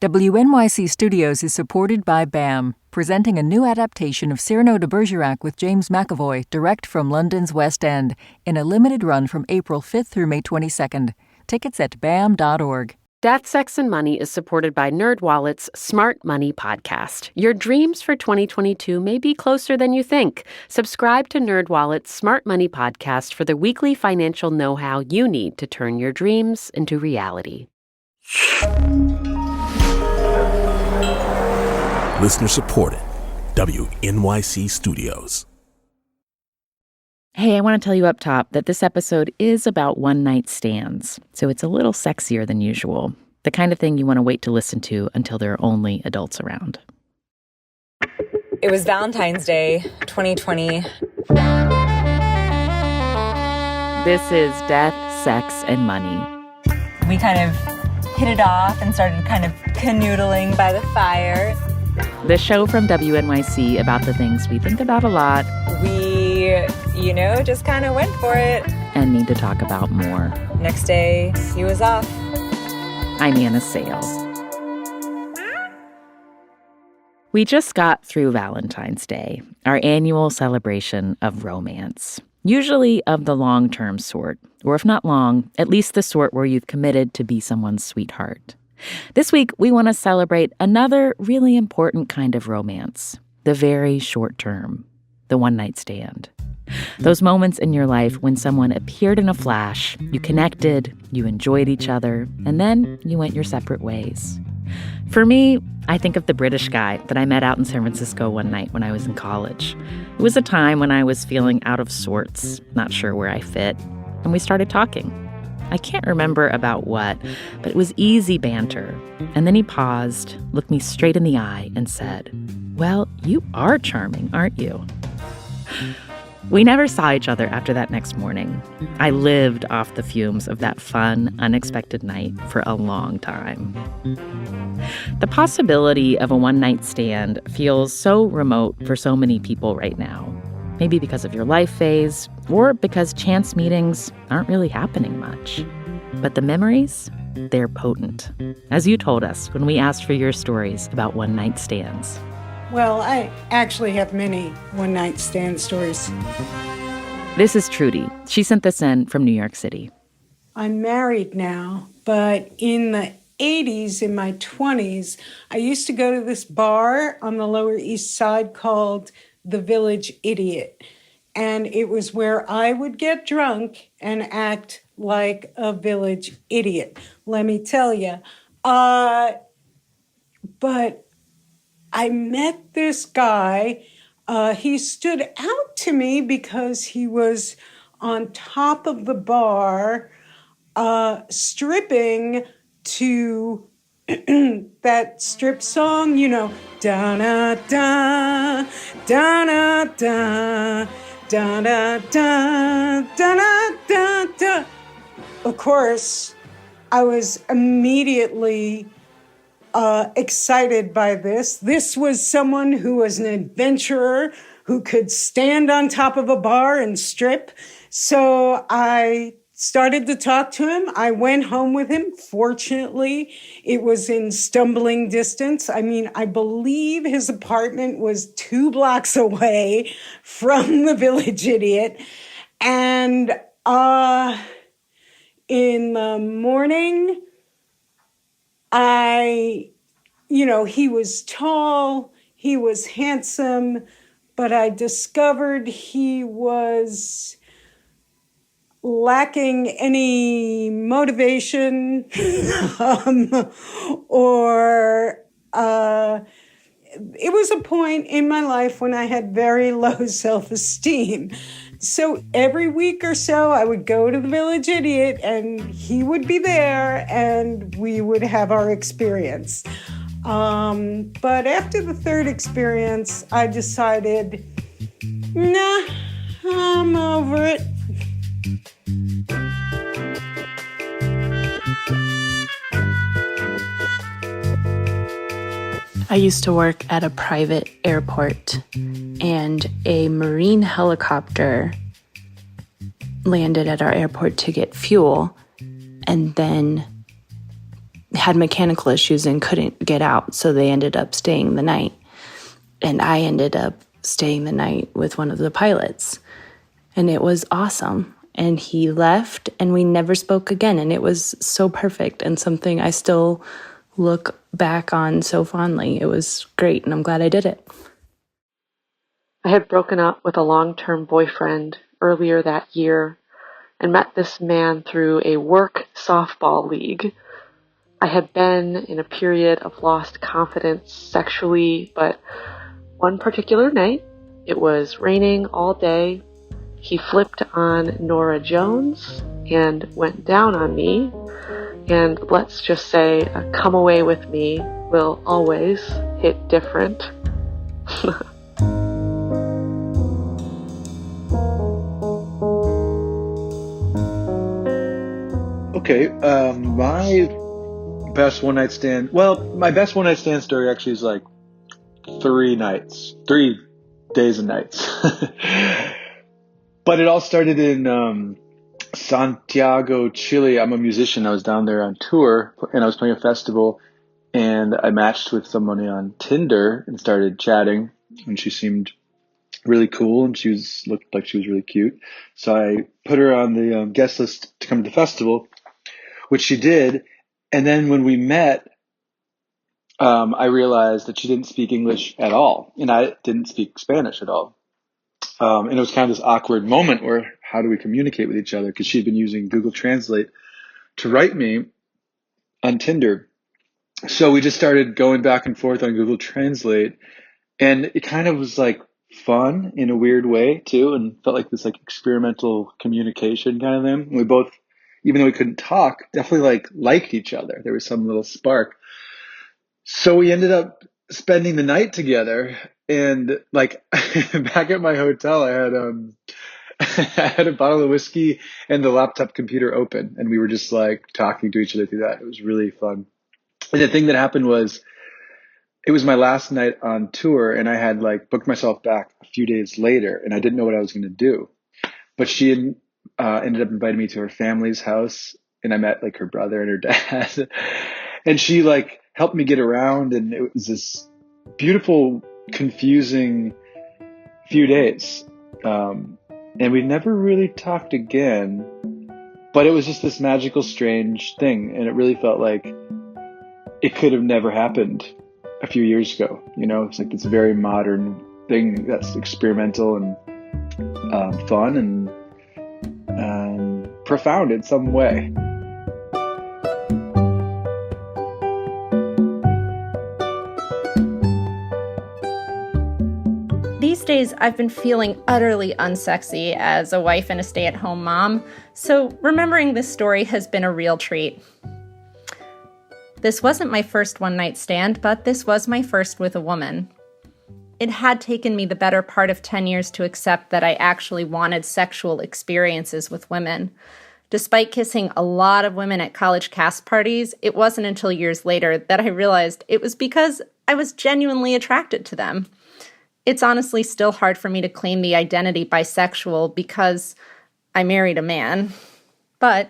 WNYC Studios is supported by BAM, presenting a new adaptation of Cyrano de Bergerac with James McAvoy, direct from London's West End, in a limited run from April 5th through May 22nd. Tickets at bam.org. Death, Sex, and Money is supported by NerdWallet's Smart Money Podcast. Your dreams for 2022 may be closer than you think. Subscribe to NerdWallet's Smart Money Podcast for the weekly financial know-how you need to turn your dreams into reality. Listener supported. WNYC Studios. Hey, I want to tell you up top that this episode is about one-night stands, so it's a little sexier than usual. The kind of thing you want to wait to listen to until there are only adults around. It was Valentine's Day, 2020. This is Death, Sex, and Money. We kind of hit it off and started kind of canoodling by the fire. The show from WNYC about the things we think about a lot. We, just kind of went for it. And need to talk about more. Next day, he was off. I'm Anna Sale. We just got through Valentine's Day, our annual celebration of romance. Usually of the long-term sort, or if not long, at least the sort where you've committed to be someone's sweetheart. This week, we want to celebrate another really important kind of romance, the very short term, the one-night stand. Those moments in your life when someone appeared in a flash, you connected, you enjoyed each other, and then you went your separate ways. For me, I think of the British guy that I met out in San Francisco one night when I was in college. It was a time when I was feeling out of sorts, not sure where I fit, and we started talking. I can't remember about what, but it was easy banter. And then he paused, looked me straight in the eye, and said, "Well, you are charming, aren't you?" We never saw each other after that next morning. I lived off the fumes of that fun, unexpected night for a long time. The possibility of a one-night stand feels so remote for so many people right now. Maybe because of your life phase, or because chance meetings aren't really happening much. But the memories, they're potent. As you told us when we asked for your stories about one-night stands. Well, I actually have many one-night stand stories. This is Trudy. She sent this in from New York City. I'm married now, but in the 80s, in my 20s, I used to go to this bar on the Lower East Side called The Village Idiot. And it was where I would get drunk and act like a village idiot, let me tell you. But I met this guy. He stood out to me because he was on top of the bar, stripping to that strip song, da-da-da, da-da-da, da-da-da, da-da-da-da. Of course, I was immediately excited by this. This was someone who was an adventurer who could stand on top of a bar and strip. So I started to talk to him. I went home with him. Fortunately, it was in stumbling distance. I mean, I believe his apartment was 2 blocks away from the Village Idiot. And in the morning, he was tall, he was handsome, but I discovered he was lacking any motivation or it was a point in my life when I had very low self-esteem. So every week or so, I would go to the Village Idiot and he would be there and we would have our experience. But after the third experience, I decided, nah, I'm over it. I used to work at a private airport, and a Marine helicopter landed at our airport to get fuel, and then had mechanical issues and couldn't get out, so they ended up staying the night. And I ended up staying the night with one of the pilots. And it was awesome. And he left, and we never spoke again. And it was so perfect and something I still look back on so fondly. It was great, and I'm glad I did it. I had broken up with a long-term boyfriend earlier that year and met this man through a work softball league. I had been in a period of lost confidence sexually, but one particular night, it was raining all day. He flipped on Norah Jones and went down on me. And let's just say, a come away with me will always hit different. Okay, my best one-night stand... Well, my best one-night stand story actually is like 3 days and nights. But it all started in Santiago, Chile. I'm a musician. I was down there on tour, and I was playing a festival, and I matched with somebody on Tinder and started chatting, and she seemed really cool, and looked like she was really cute. So I put her on the guest list to come to the festival, which she did. And then when we met, I realized that she didn't speak English at all, and I didn't speak Spanish at all. And it was kind of this awkward moment where how do we communicate with each other? Because she'd been using Google Translate to write me on Tinder. So we just started going back and forth on Google Translate, and it kind of was like fun in a weird way too, and felt like this like experimental communication kind of thing. We both, even though we couldn't talk, definitely liked each other. There was some little spark. So we ended up spending the night together, and back at my hotel, I had I had a bottle of whiskey and the laptop computer open, and we were just talking to each other through that. It was really fun. And the thing that happened was, it was my last night on tour, and I had booked myself back a few days later, and I didn't know what I was going to do. But she had ended up inviting me to her family's house, and I met her brother and her dad, and she helped me get around, and it was this beautiful, confusing few days. And we never really talked again, but it was just this magical, strange thing, and it really felt like it could have never happened a few years ago. It's this very modern thing that's experimental and fun and profound in some way. These days, I've been feeling utterly unsexy as a wife and a stay-at-home mom, so remembering this story has been a real treat. This wasn't my first one-night stand, but this was my first with a woman. It had taken me the better part of 10 years to accept that I actually wanted sexual experiences with women. Despite kissing a lot of women at college cast parties, it wasn't until years later that I realized it was because I was genuinely attracted to them. It's honestly still hard for me to claim the identity bisexual because I married a man. But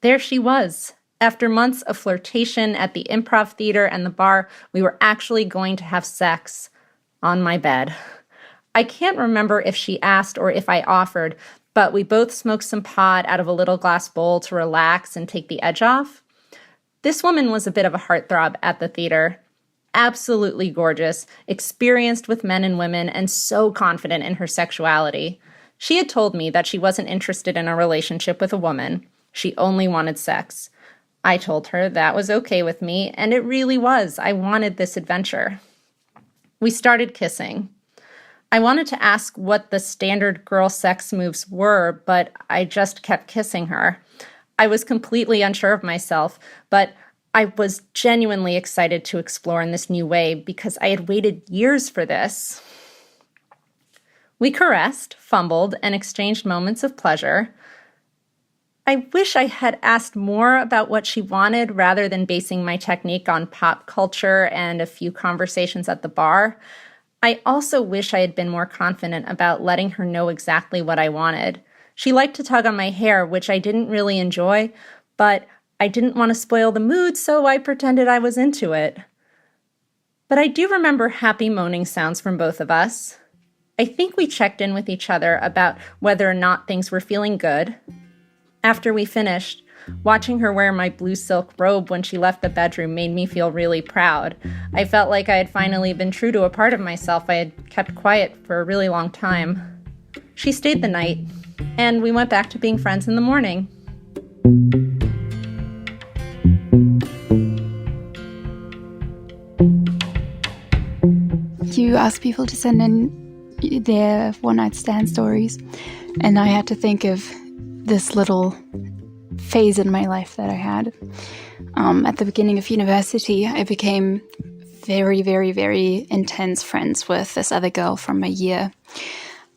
there she was. After months of flirtation at the improv theater and the bar, we were actually going to have sex on my bed. I can't remember if she asked or if I offered, but we both smoked some pot out of a little glass bowl to relax and take the edge off. This woman was a bit of a heartthrob at the theater. Absolutely gorgeous, experienced with men and women, and so confident in her sexuality. She had told me that she wasn't interested in a relationship with a woman. She only wanted sex. I told her that was okay with me, and it really was. I wanted this adventure. We started kissing. I wanted to ask what the standard girl sex moves were, but I just kept kissing her. I was completely unsure of myself, but I was genuinely excited to explore in this new way because I had waited years for this. We caressed, fumbled, and exchanged moments of pleasure. I wish I had asked more about what she wanted rather than basing my technique on pop culture and a few conversations at the bar. I also wish I had been more confident about letting her know exactly what I wanted. She liked to tug on my hair, which I didn't really enjoy, but I I didn't want to spoil the mood, so I pretended I was into it. But I do remember happy moaning sounds from both of us. I think we checked in with each other about whether or not things were feeling good. After we finished, watching her wear my blue silk robe when she left the bedroom made me feel really proud. I felt like I had finally been true to a part of myself I had kept quiet for a really long time. She stayed the night, and we went back to being friends in the morning. You asked people to send in their one-night stand stories, and I had to think of this little phase in my life that I had. At the beginning of university, I became very, very, very intense friends with this other girl from a year.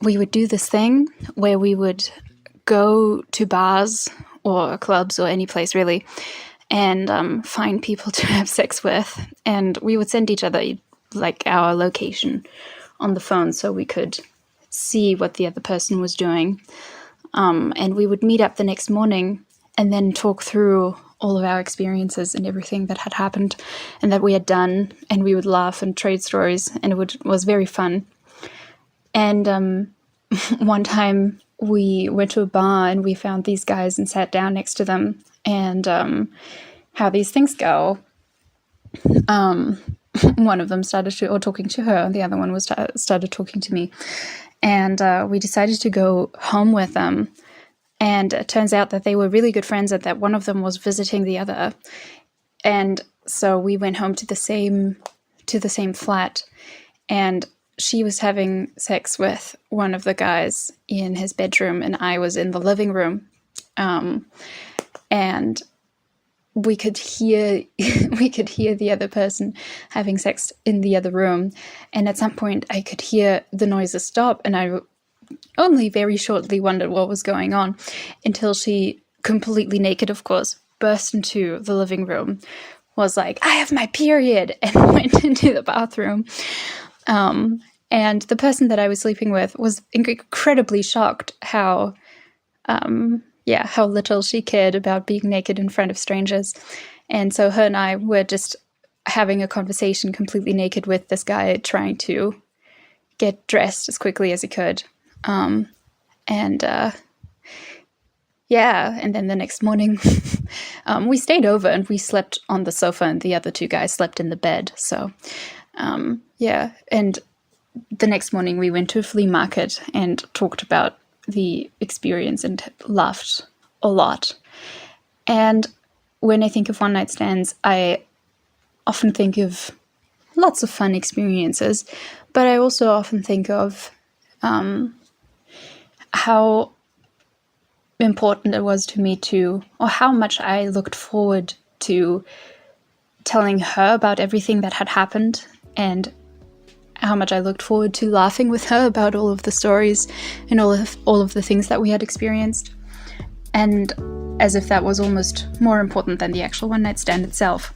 We would do this thing where we would go to bars or clubs or any place really and find people to have sex with, and we would send each other like our location on the phone so we could see what the other person was doing. And we would meet up the next morning and then talk through all of our experiences and everything that had happened and that we had done, and we would laugh and trade stories, and it was very fun. And one time we went to a bar and we found these guys and sat down next to them, and how these things go. One of them started talking to her, and the other one started talking to me. And we decided to go home with them. And it turns out that they were really good friends and that one of them was visiting the other. And so we went home to the same flat. And she was having sex with one of the guys in his bedroom, and I was in the living room. And we could hear the other person having sex in the other room. And at some point I could hear the noises stop, and I only very shortly wondered what was going on until she, completely naked of course, burst into the living room, was like, "I have my period," and went into the bathroom. And the person that I was sleeping with was incredibly shocked how little she cared about being naked in front of strangers. And so her and I were just having a conversation completely naked with this guy, trying to get dressed as quickly as he could. And then the next morning we stayed over and we slept on the sofa, and the other two guys slept in the bed. So, and the next morning we went to a flea market and talked about the experience and laughed a lot. And when I think of one-night stands, I often think of lots of fun experiences, but I also often think of how important it was to me or how much I looked forward to telling her about everything that had happened, and how much I looked forward to laughing with her about all of the stories and all of the things that we had experienced. And as if that was almost more important than the actual one-night stand itself.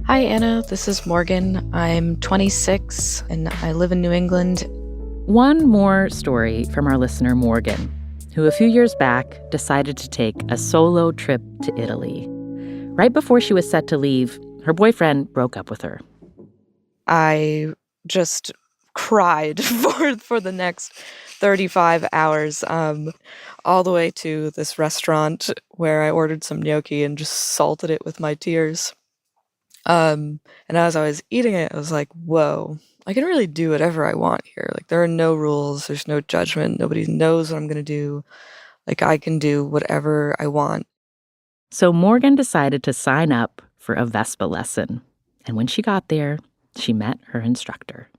Hi, Anna. This is Morgan. I'm 26 and I live in New England. One more story from our listener, Morgan, who a few years back decided to take a solo trip to Italy. Right before she was set to leave, her boyfriend broke up with her. I just cried for the next 35 hours, all the way to this restaurant where I ordered some gnocchi and just salted it with my tears. And as I was eating it, I was like, whoa, I can really do whatever I want here. Like, there are no rules, there's no judgment, nobody knows what I'm going to do. Like, I can do whatever I want. So Morgan decided to sign up for a Vespa lesson. And when she got there, she met her instructor.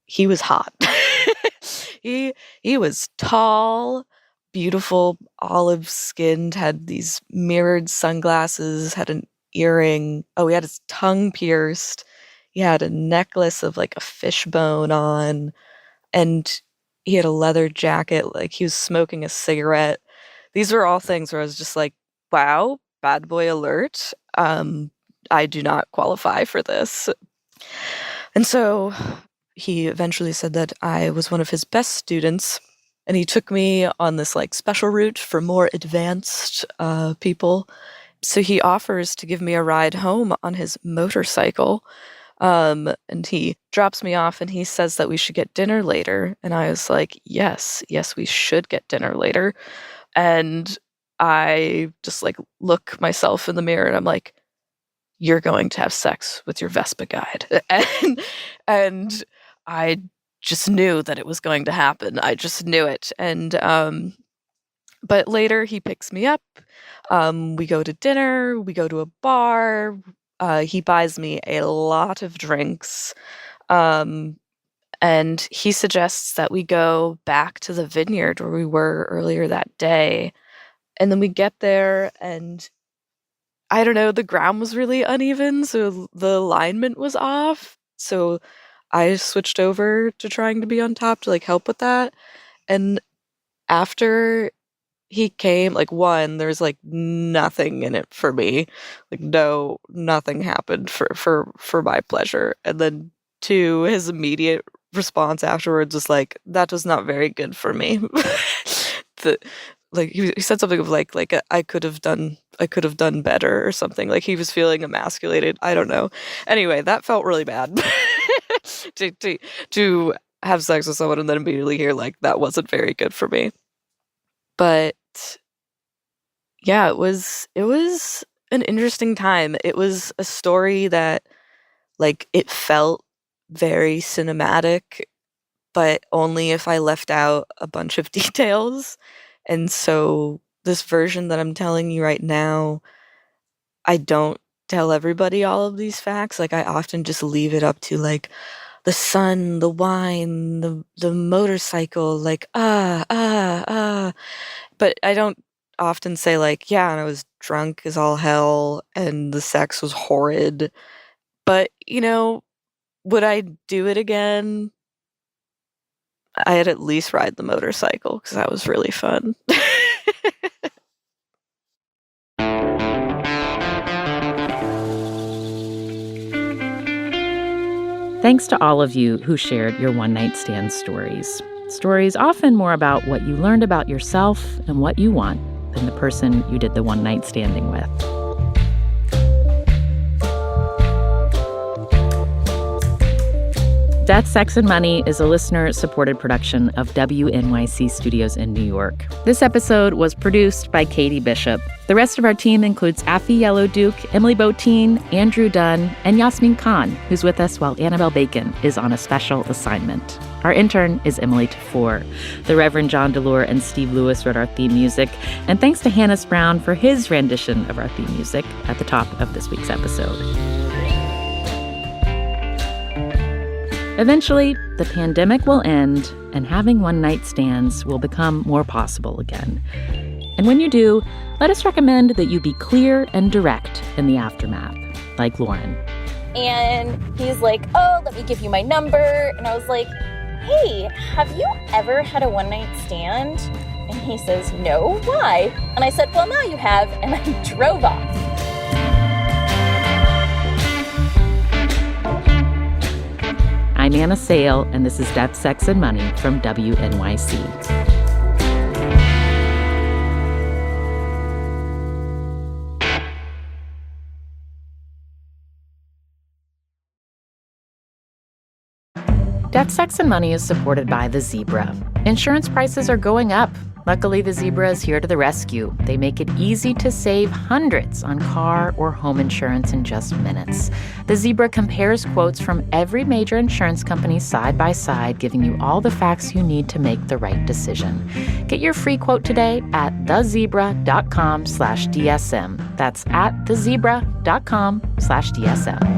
He was hot. He was tall, beautiful, olive-skinned, had these mirrored sunglasses, had an earring. Oh, he had his tongue pierced. He had a necklace of like a fishbone on, and he had a leather jacket, like he was smoking a cigarette. These were all things where I was just like, wow, bad boy alert. I do not qualify for this. And so, he eventually said that I was one of his best students, and he took me on this like special route for more advanced people. So he offers to give me a ride home on his motorcycle. And he drops me off and he says that we should get dinner later. And I was like, yes, we should get dinner later. And I just like look myself in the mirror and I'm like, you're going to have sex with your Vespa guide. And I just knew that it was going to happen. I just knew it. And but later he picks me up. We go to dinner, we go to a bar. He buys me a lot of drinks. And he suggests that we go back to the vineyard where we were earlier that day. And then we get there and I don't know, the ground was really uneven, so the alignment was off. So I switched over to trying to be on top to like help with that. And after he came, like, one, there's like nothing in it for me. Like nothing happened for my pleasure. And then two, his immediate response afterwards was like, that was not very good for me. Like he said something of like I could have done better or something. Like he was feeling emasculated. I don't know. Anyway, that felt really bad. to have sex with someone and then immediately hear like that wasn't very good for me. But yeah, it was an interesting time. It was a story that like it felt very cinematic, but only if I left out a bunch of details. And so this version that I'm telling you right now, I don't tell everybody all of these facts. Like I often just leave it up to like the sun, the wine, the motorcycle, like But I don't often say like, yeah, and I was drunk as all hell and the sex was horrid. But, you know, would I do it again? I'd at least ride the motorcycle because that was really fun. Thanks to all of you who shared your one-night stand stories. Stories often more about what you learned about yourself and what you want than the person you did the one-night standing with. Death, Sex, and Money is a listener-supported production of WNYC Studios in New York. This episode was produced by Katie Bishop. The rest of our team includes Afi Yellow-Duke, Emily Botine, Andrew Dunn, and Yasmin Khan, who's with us while Annabelle Bacon is on a special assignment. Our intern is Emily Tafour. The Reverend John DeLore and Steve Lewis wrote our theme music. And thanks to Hannes Brown for his rendition of our theme music at the top of this week's episode. Eventually, the pandemic will end and having one-night stands will become more possible again. And when you do, let us recommend that you be clear and direct in the aftermath, like Lauren. And he's like, oh, let me give you my number. And I was like, hey, have you ever had a one-night stand? And he says, no, why? And I said, well, now you have. And I drove off. I'm Anna Sale, and this is Death, Sex, and Money from WNYC. Death, Sex, and Money is supported by The Zebra. Insurance prices are going up. Luckily, The Zebra is here to the rescue. They make it easy to save hundreds on car or home insurance in just minutes. The Zebra compares quotes from every major insurance company side by side, giving you all the facts you need to make the right decision. Get your free quote today at thezebra.com/DSM. That's at thezebra.com/DSM.